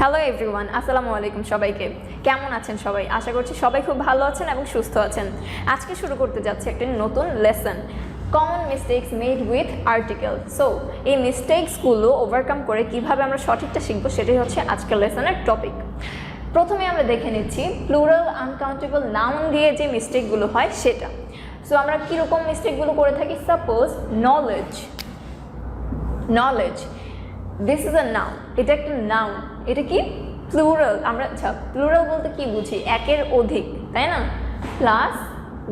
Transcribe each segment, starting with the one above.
Hello everyone, আসসালামু আলাইকুম সবাইকে। কেমন আছেন সবাই? আশা করছি সবাই খুব ভালো আছেন এবং সুস্থ আছেন। আজকে শুরু করতে যাচ্ছি একটা নতুন lesson, common mistakes made with article. So এই মিস্টেক্সগুলো ওভারকাম করে কিভাবে আমরা সঠিকটা শিখবো সেটাই হচ্ছে আজকের লেসনের টপিক। প্রথমে আমরা দেখে নিচ্ছি প্লুরাল আনকাউন্টেবল নাউন দিয়ে যে মিস্টেকগুলো হয় সেটা। সো আমরা কীরকম মিস্টেকগুলো করে থাকি? Suppose knowledge, this is a noun, এটা একটা নাউন, এটা কি প্লুরাল। আমরা আচ্ছা প্লুরাল বলতে কি বুঝি? একের অধিক, তাই না? প্লাস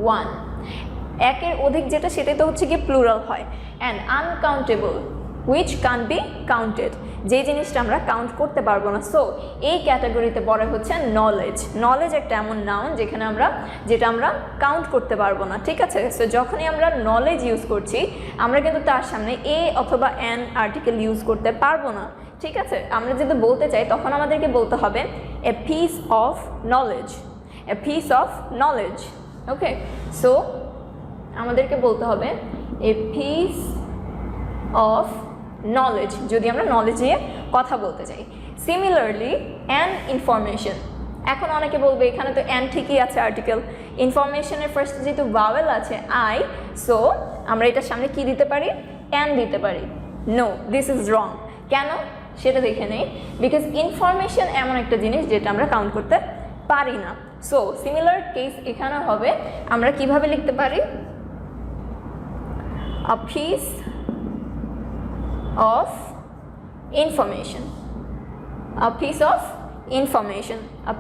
ওয়ান, একের অধিক যেটা সেটাই তো হচ্ছে কি প্লুরাল হয়। And uncountable which can be counted, যে জিনিসটা আমরা কাউন্ট করতে পারবো না। সো এই ক্যাটাগরিতে পড়ে হচ্ছে নলেজ একটা এমন নাউন যেটা আমরা কাউন্ট করতে পারবো না, ঠিক আছে? সো যখনই আমরা নলেজ ইউজ করছি আমরা কিন্তু তার সামনে এ অথবা অ্যান আর্টিকেল ইউজ করতে পারবো না, ঠিক আছে? আমরা যদি বলতে চাই তখন আমাদেরকে বলতে হবে a piece of knowledge, okay? So আমাদেরকে বলতে হবে এ পিস অফ নলেজ যদি আমরা নলেজ নিয়ে কথা বলতে চাই। সিমিলারলি অ্যান ইনফরমেশন, এখন অনেকে বলবে এখানে তো অ্যান ঠিকই আছে আর্টিকেল, ইনফরমেশনের ফার্স্টে যেহেতু ভাওয়েল আছে আই, সো আমরা এটার সামনে কি দিতে পারি? অ্যান দিতে পারি। No, this is wrong. কেন সেটা দেখে নেই। বিকজ ইনফরমেশন এমন একটা জিনিস যেটা আমরা কাউন্ট করতে পারি না। সো সিমিলার কেস এখানে হবে, আমরা কিভাবে লিখতে পারি? A piece of information, a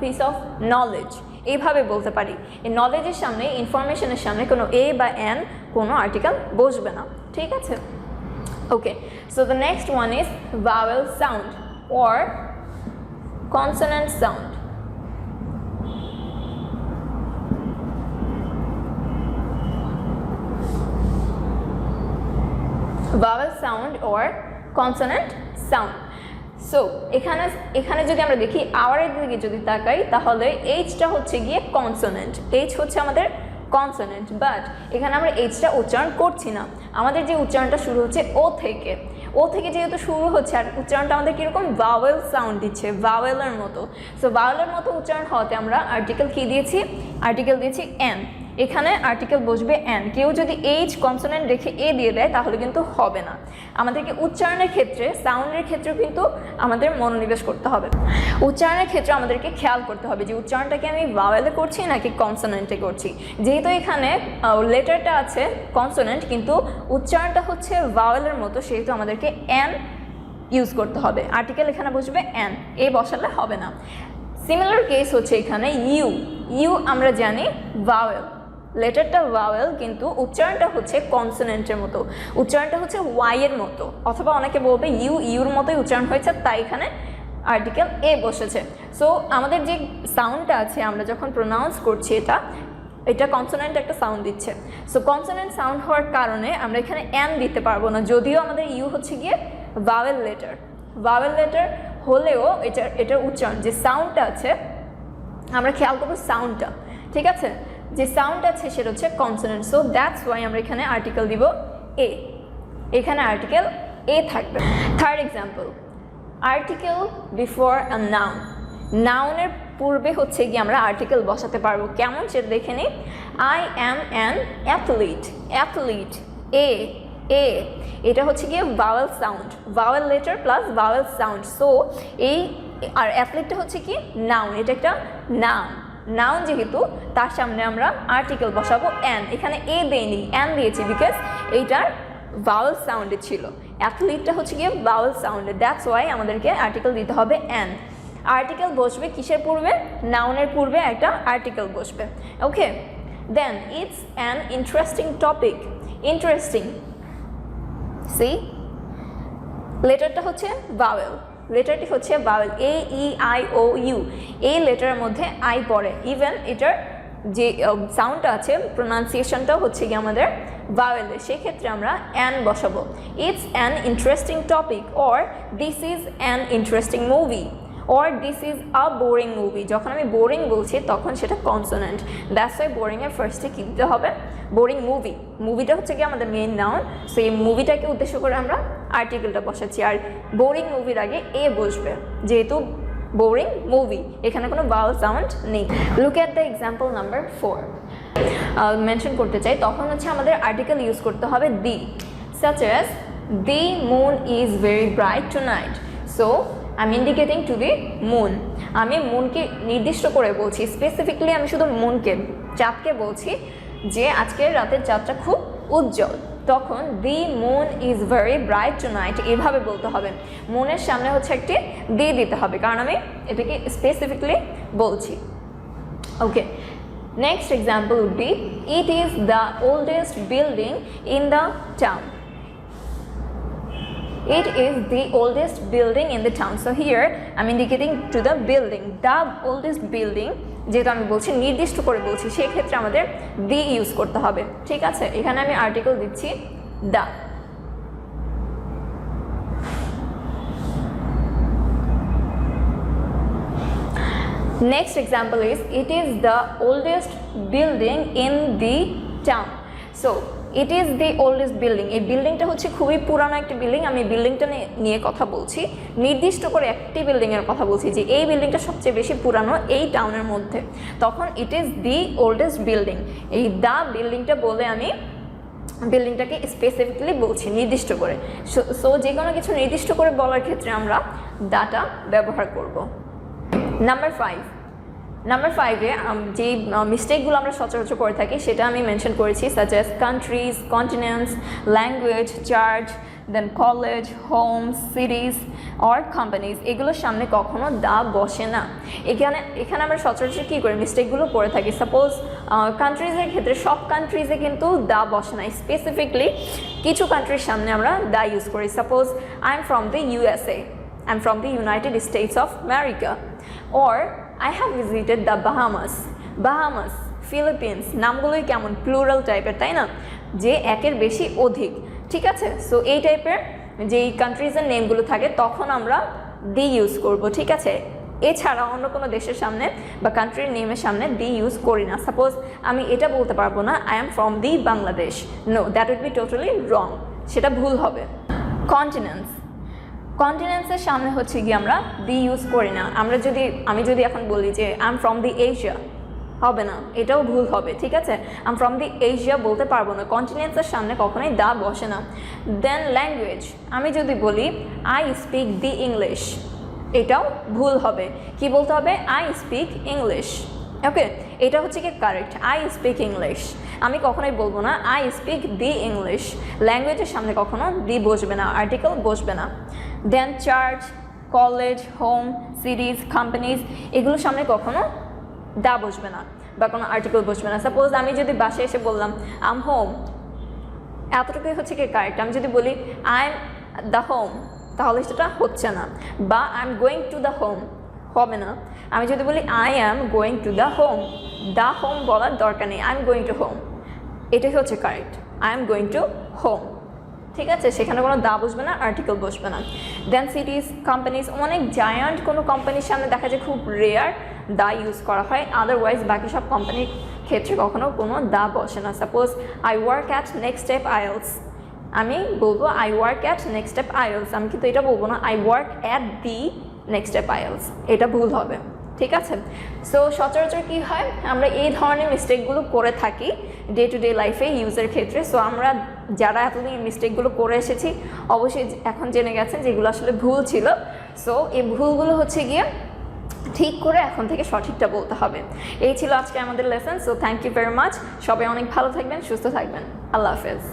piece of knowledge, এইভাবে বলতে পারি। এই নলেজের সামনে, ইনফরমেশনের সামনে কোনো এ বা অ্যান কোনো আর্টিকেল বসবে না, ঠিক আছে? Okay, so the next one is vowel sound or consonant sound. vowel sound or consonant sound. So এখানে যদি আমরা দেখি আওয়ারের দিকে যদি তাকাই তাহলে এইচটা হচ্ছে গিয়ে কনসোনেন্ট, এইচ হচ্ছে আমাদের কনসোনেন্ট, বাট এখানে আমরা এইচটা উচ্চারণ করছি না। আমাদের যে উচ্চারণটা শুরু হচ্ছে ও থেকে যেহেতু শুরু হচ্ছে আর উচ্চারণটা আমাদের কীরকম ভাওয়েল সাউন্ড দিচ্ছে, ভাওয়েলের মতো। সো ভাওয়েলের মতো উচ্চারণ হওয়াতে আমরা আর্টিকেল কী দিয়েছি? আর্টিকেল দিয়েছি এন। এখানে আর্টিকেল বসবে অ্যান। কেউ যদি এইচ কনসোনেন্ট রেখে এ দিয়ে দেয় তাহলে কিন্তু হবে না। আমাদেরকে উচ্চারণের ক্ষেত্রে, সাউন্ডের ক্ষেত্রেও কিন্তু আমাদের মনোনিবেশ করতে হবে। উচ্চারণের ক্ষেত্রে আমাদেরকে খেয়াল করতে হবে যে উচ্চারণটাকে আমি ভাওয়েলে করছি নাকি কনসোনেন্টে করছি। যেহেতু এখানে লেটারটা আছে কনসোনেন্ট কিন্তু উচ্চারণটা হচ্ছে ভাওয়েলের মতো, সেহেতু আমাদেরকে অ্যান ইউজ করতে হবে। আর্টিকেল এখানে বসবে অ্যান, এ বসালে হবে না। সিমিলার কেস হচ্ছে এখানে ইউ আমরা জানি ভাওয়েল, লেটারটা ভাওয়েল কিন্তু উচ্চারণটা হচ্ছে কনসোনেন্টের মতো, উচ্চারণটা হচ্ছে ওয়াইয়ের মতো, অথবা অনেকে বলবে ইউর মতোই উচ্চারণ হয়েছে তাই এখানে আর্টিকেল এ বসেছে। সো আমাদের যে সাউন্ডটা আছে আমরা যখন প্রোনাউন্স করছি এটা কনসোনেন্ট একটা সাউন্ড দিচ্ছে। সো কনসোনেন্ট সাউন্ড হওয়ার কারণে আমরা এখানে অ্যান দিতে পারবো না, যদিও আমাদের ইউ হচ্ছে গিয়ে ভাওয়েল লেটার হলেও এটার উচ্চারণ যে সাউন্ডটা আছে আমরা খেয়াল করবো সাউন্ডটা, ঠিক আছে? যে সাউন্ড আছে সেটা হচ্ছে কনসোনেন্ট। সো দ্যাটস ওয়াই আমরা এখানে আর্টিকেল দিব এ, এখানে আর্টিকেল এ থাকবে। Third example, article before a noun. নাউনের পূর্বে হচ্ছে গিয়ে আমরা আর্টিকেল বসাতে পারবো, কেমন সেটা দেখে নিই। আই অ্যাম অ্যান অ্যাথলিট, এ এটা হচ্ছে গিয়ে vowel sound, vowel letter plus vowel sound. So এই আর অ্যাথলিটটা হচ্ছে কি নাউন, এটা একটা নাউন যেহেতু তার সামনে আমরা আর্টিকেল বসাবো অ্যান। এখানে এ দেইনি, অ্যান দিয়েছি বিকজ এইটার ভাওয়েল সাউন্ডে ছিল। অ্যাথলিটটা হচ্ছে গিয়ে ভাওয়েল সাউন্ডে, দ্যাটস ওয়াই আমাদেরকে আর্টিকেল দিতে হবে অ্যান। আর্টিকেল বসবে কিসের পূর্বে? নাউনের পূর্বে একটা আর্টিকেল বসবে, okay? Then it's an interesting topic. Interesting, C লেটারটা হচ্ছে লেটারটি হচ্ছে ভাওয়েল, AEIOU, এই লেটারের মধ্যে আই পড়ে। ইভেন এটার যে সাউন্ডটা আছে প্রোনাউন্সিয়েশনটাও হচ্ছে কি আমাদের ভাওয়েলে, সেক্ষেত্রে আমরা অ্যান বসাবো। It's an interesting topic, or this is an interesting movie, or this is a boring movie. যখন আমি বোরিং বলছি তখন সেটা কনসোনেন্ট, দ্যাটস ওয়াই বোরিংয়ের ফার্স্টে কী দিতে হবে? বোরিং মুভিটা হচ্ছে কি আমাদের মেইন নাউন, সো এই মুভিটাকে উদ্দেশ্য করে আমরা আর্টিকেলটা বসাচ্ছি, আর বোরিং মুভির আগে এ বসবে যেহেতু বোরিং মুভি, এখানে কোনো ভাওয়াল সাউন্ড নেই। Look at the example number 4 mention করতে চাই, তখন হচ্ছে আমাদের আর্টিকেল ইউজ করতে হবে দি, such as the moon is very bright tonight, so I'm indicating to the moon. আমি মুনকে নির্দিষ্ট করে বলছি, স্পেসিফিকলি আমি শুধু মুনকে, চাঁদকে বলছি যে আজকের রাতের চাঁদটা খুব উজ্জ্বল, তখন the moon is very bright tonight এভাবে বলতে হবে। মুনের সামনে হচ্ছে একটি দি দিতে হবে, কারণ আমি এটাকে স্পেসিফিকলি বলছি। Okay, next example would be it is the oldest building in the town. It is the oldest building in the town. So here I'm indicating to the building, the oldest building, যেহেতু আমি বলছি নির্দিষ্ট করে বলছি, সেই ক্ষেত্রে আমাদের দি use করতে হবে। ঠিক আছে, এখানে আমি আর্টিকেল দিচ্ছি দা। Next example is it is the oldest building in the town. So it is the oldest building, এই বিল্ডিংটা হচ্ছে খুবই পুরানো একটি বিল্ডিং। আমি বিল্ডিংটা নিয়ে কথা বলছি, নির্দিষ্ট করে একটি বিল্ডিংয়ের কথা বলছি যে এই বিল্ডিংটা সবচেয়ে বেশি পুরানো এই টাউনের মধ্যে, তখন it is the oldest building. এই দ্য বিল্ডিংটা বলে আমি বিল্ডিংটাকে স্পেসিফিকলি বলছি নির্দিষ্ট করে। সো যে কোনো কিছু নির্দিষ্ট করে বলার ক্ষেত্রে আমরা দাটা ব্যবহার করব। নাম্বার 5-এ যে মিস্টেকগুলো আমরা সচরাচর করে থাকি সেটা আমি মেনশন করেছি, such as countries, continents, language, church, then college, home, cities or companies, এগুলোর সামনে কখনো দা বসে না। এখানে আমরা সচরাচর কী করে মিস্টেকগুলো করে থাকি, সাপোজ কান্ট্রিজের ক্ষেত্রে সব কান্ট্রিজে কিন্তু দা বসে না, স্পেসিফিকলি কিছু কান্ট্রির সামনে আমরা দা ইউজ করি। Suppose I am from the USA, I am from the United States of America, or I have visited the Bahamas, Philippines, নামগুলোই কেমন প্লুরাল টাইপের, তাই না, যে একের বেশি অধিক। ঠিক আছে, সো এই টাইপের যেই কান্ট্রিজের নেমগুলো থাকে তখন আমরা দি ইউজ করব। ঠিক আছে, এছাড়া অন্য কোনো দেশের সামনে বা কান্ট্রির নেমের সামনে দি ইউজ করি না। সাপোজ আমি এটা বলতে পারবো না I am from the Bangladesh, no, that would be totally wrong, সেটা ভুল হবে। কন্টিনেন্টসের সামনে হচ্ছে গিয়ে আমরা দি ইউজ করি না। আমি যদি এখন বলি যে I am from the Asia, হবে না, এটাও ভুল হবে। ঠিক আছে, I am from the Asia বলতে পারবো না, কন্টিনেন্টসের সামনে কখনোই দা বসে না। দেন ল্যাঙ্গুয়েজ, আমি যদি বলি আই স্পিক দি ইংলিশ, এটাও ভুল হবে। কি বলতে হবে, আই স্পিক ইংলিশ। ওকে, এটা হচ্ছে কি কারেক্ট, আই স্পিক ইংলিশ। আমি কখনোই বলবো না আই স্পিক দি ইংলিশ, ল্যাঙ্গুয়েজের সামনে কখনো দি বসবে না, আর্টিকেল বসবে না। Then church, college, home, cities, companies, এগুলোর সামনে কখনো দা বসবে না বা কোনো আর্টিকেল বসবে না। সাপোজ আমি যদি বাসায় এসে বললাম আই এম হোম, এতটুকুই হচ্ছে কি কারেক্ট। আমি যদি বলি আই এম দ্য হোম, তাহলে সেটা হচ্ছে না। বা I am going to the home, হবে না। আমি যদি বলি I am going to the home বলার দরকার নেই, I am going to home, এটাই হচ্ছে correct, I am going to home. ঠিক আছে, সেখানে কোনো দা বসবে না, আর্টিকেল বসবে না। দেন সিটিজ, কোম্পানিজ, অনেক জায়ান্ট কোনো কোম্পানির সামনে দেখা যায় খুব রেয়ার দা ইউজ করা হয়, আদারওয়াইজ বাকি সব কোম্পানির ক্ষেত্রে কখনো কোনো দা বসে না। Suppose I work at next step IELTS, আমি বলবো I work at next step IELTS, আমি কিন্তু এটা বলবো না I work at the next step IELTS, এটা ভুল হবে। ঠিক আছে, সো সচরাচর কী হয়, আমরা এই ধরনের মিস্টেকগুলো করে থাকি ডে টু ডে লাইফে ইউজের ক্ষেত্রে। সো আমরা যারা এতদিন মিস্টেকগুলো করে এসেছি অবশ্যই এখন জেনে গেছেন যেগুলো আসলে ভুল ছিল। সো এই ভুলগুলো হচ্ছে গিয়ে ঠিক করে এখন থেকে সঠিকটা বলতে হবে। এই ছিল আজকে আমাদের lesson. So thank you very much, সবাই অনেক ভালো থাকবেন, সুস্থ থাকবেন, আল্লাহ হাফেজ।